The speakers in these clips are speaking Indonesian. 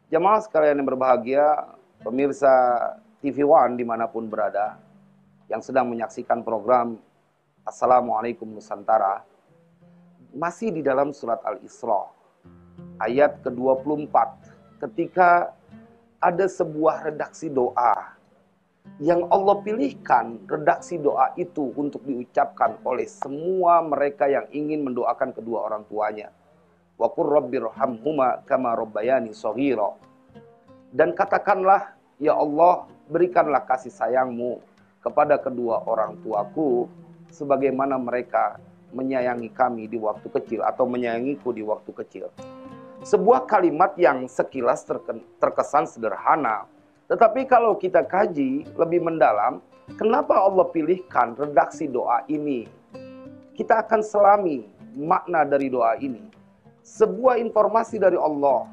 Jamaah sekalian yang berbahagia, pemirsa TV One dimanapun berada, yang sedang menyaksikan program Assalamualaikum Nusantara, masih di dalam surat Al-Isra, ayat ke-24, ketika ada sebuah redaksi doa, yang Allah pilihkan redaksi doa itu untuk diucapkan oleh semua mereka yang ingin mendoakan kedua orang tuanya. Wa qur rabbirhamhuma kama rabbayani shaghira. Dan katakanlah, ya Allah, berikanlah kasih sayangmu kepada kedua orang tuaku sebagaimana mereka menyayangi kami di waktu kecil atau menyayangiku di waktu kecil. Sebuah kalimat yang sekilas terkesan sederhana, tetapi kalau kita kaji lebih mendalam, kenapa Allah pilihkan redaksi doa ini? Kita akan selami makna dari doa ini. Sebuah informasi dari Allah,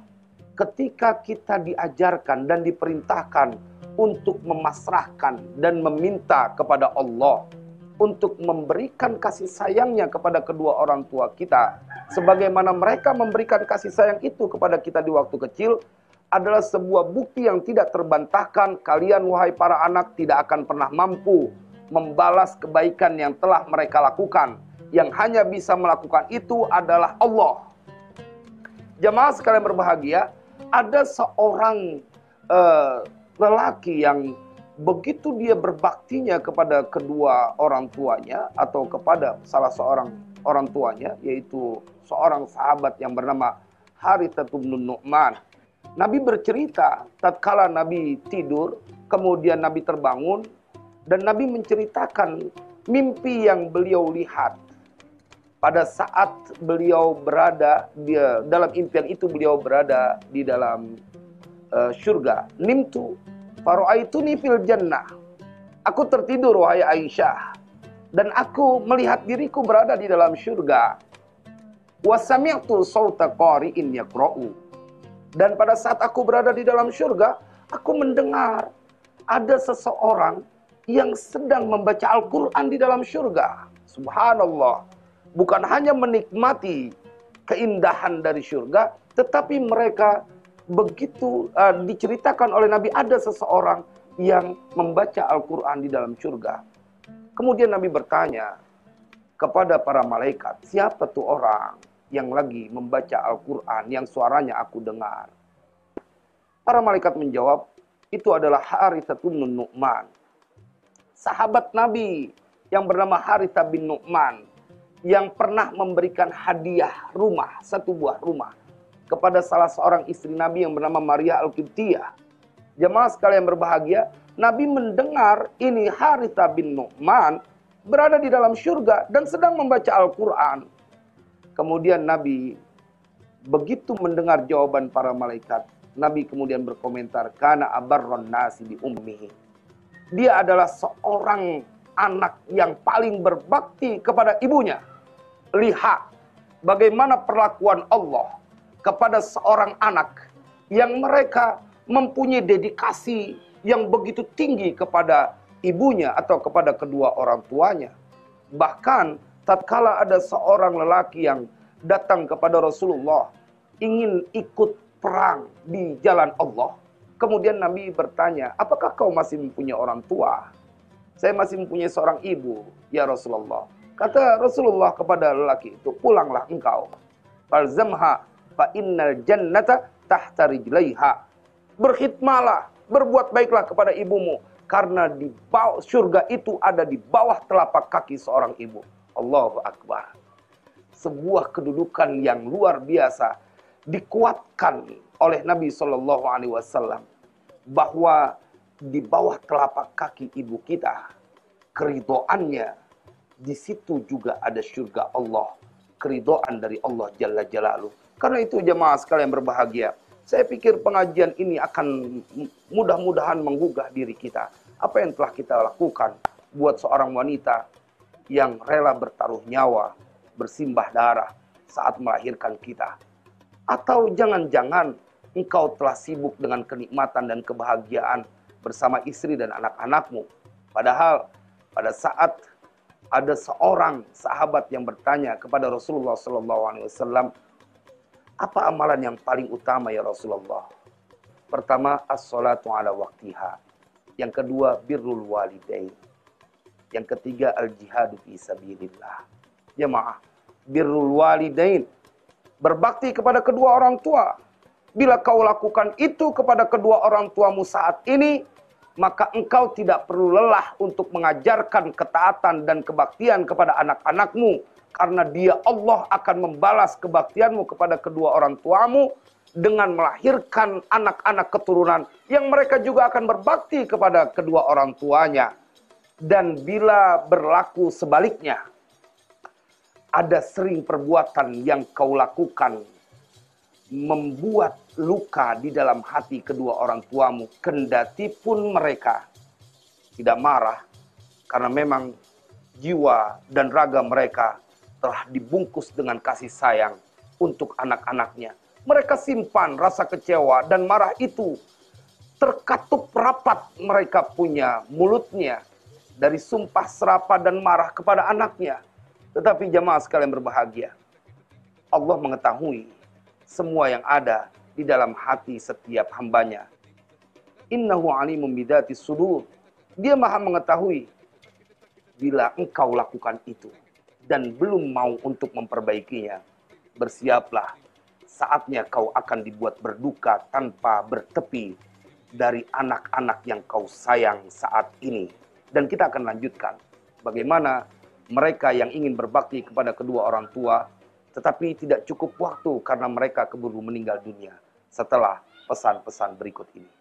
ketika kita diajarkan dan diperintahkan untuk memasrahkan dan meminta kepada Allah untuk memberikan kasih sayangnya kepada kedua orang tua kita, sebagaimana mereka memberikan kasih sayang itu kepada kita di waktu kecil, adalah sebuah bukti yang tidak terbantahkan. Kalian wahai para anak tidak akan pernah mampu membalas kebaikan yang telah mereka lakukan. Yang hanya bisa melakukan itu adalah Allah. Jamaah sekalian berbahagia, ada seorang lelaki yang begitu dia berbaktinya kepada kedua orang tuanya atau kepada salah seorang orang tuanya, yaitu seorang sahabat yang bernama Harithah bin Nu'man. Nabi bercerita tatkala Nabi tidur, kemudian Nabi terbangun dan Nabi menceritakan mimpi yang beliau lihat. Pada saat beliau berada dalam impian itu, beliau berada di dalam syurga. Nimtu faro'aituni fil jannah. Aku tertidur wahai Aisyah, dan aku melihat diriku berada di dalam syurga. Wa sami'tu sauta qari'in yaqra'u. Dan pada saat aku berada di dalam syurga, aku mendengar ada seseorang yang sedang membaca Al-Quran di dalam syurga. Subhanallah. Bukan hanya menikmati keindahan dari syurga, tetapi mereka begitu diceritakan oleh Nabi, ada seseorang yang membaca Al-Quran di dalam syurga. Kemudian Nabi bertanya kepada para malaikat, siapa tuh orang yang lagi membaca Al-Quran yang suaranya aku dengar? Para malaikat menjawab, itu adalah Harithah bin Nu'man, sahabat Nabi yang bernama Harithah bin Nu'man, yang pernah memberikan hadiah rumah, satu buah rumah, kepada salah seorang istri Nabi yang bernama Maria Al-Qibtiyah. Jemaah sekalian berbahagia, Nabi mendengar ini Harithah bin Nu'man berada di dalam syurga dan sedang membaca Al-Quran. Kemudian Nabi begitu mendengar jawaban para malaikat, Nabi kemudian berkomentar, kana abarron nasi bi ummihi. Dia adalah seorang anak yang paling berbakti kepada ibunya. Lihat bagaimana perlakuan Allah kepada seorang anak yang mereka mempunyai dedikasi yang begitu tinggi kepada ibunya atau kepada kedua orang tuanya. Bahkan tatkala ada seorang lelaki yang datang kepada Rasulullah ingin ikut perang di jalan Allah, kemudian Nabi bertanya, apakah kau masih mempunyai orang tua? Saya masih mempunyai seorang ibu, ya Rasulullah. Kata Rasulullah kepada lelaki itu, pulanglah engkau. Falzamha fa innal jannata tahta rijlaiha. Berkhidmatlah, berbuat baiklah kepada ibumu, karena di bawah surga itu ada di bawah telapak kaki seorang ibu. Allahu Akbar. Sebuah kedudukan yang luar biasa dikuatkan oleh Nabi SAW, bahwa di bawah telapak kaki ibu kita, keridhoannya, di situ juga ada surga Allah, keridhaan dari Allah Jalla Jalaluh. Karena itu jemaah sekalian berbahagia, saya pikir pengajian ini akan mudah-mudahan menggugah diri kita. Apa yang telah kita lakukan buat seorang wanita yang rela bertaruh nyawa, bersimbah darah saat melahirkan kita. Atau jangan-jangan engkau telah sibuk dengan kenikmatan dan kebahagiaan bersama istri dan anak-anakmu. Padahal pada saat ada seorang sahabat yang bertanya kepada Rasulullah SAW, apa amalan yang paling utama ya Rasulullah? Pertama, as-salatu ala waktiha. Yang kedua, birrul walidain. Yang ketiga, al-jihadu fi sabilillah. Jemaah, birrul walidain, berbakti kepada kedua orang tua. Bila kau lakukan itu kepada kedua orang tuamu saat ini, maka engkau tidak perlu lelah untuk mengajarkan ketaatan dan kebaktian kepada anak-anakmu. Karena dia, Allah, akan membalas kebaktianmu kepada kedua orang tuamu dengan melahirkan anak-anak keturunan yang mereka juga akan berbakti kepada kedua orang tuanya. Dan bila berlaku sebaliknya, ada sering perbuatan yang kau lakukan membuat luka di dalam hati kedua orang tuamu, kendati pun mereka tidak marah, karena memang jiwa dan raga mereka telah dibungkus dengan kasih sayang untuk anak-anaknya. Mereka simpan rasa kecewa dan marah itu, terkatup rapat mereka punya mulutnya dari sumpah serapah dan marah kepada anaknya. Tetapi jemaah sekalian berbahagia, Allah mengetahui semua yang ada di dalam hati setiap hambanya. Innahu alimun bidati sudur. Dia maha mengetahui. Bila engkau lakukan itu dan belum mau untuk memperbaikinya, bersiaplah, saatnya kau akan dibuat berduka tanpa bertepi dari anak-anak yang kau sayang saat ini. Dan kita akan lanjutkan bagaimana mereka yang ingin berbakti kepada kedua orang tua, tetapi tidak cukup waktu karena mereka keburu meninggal dunia. Setelah pesan-pesan berikut ini.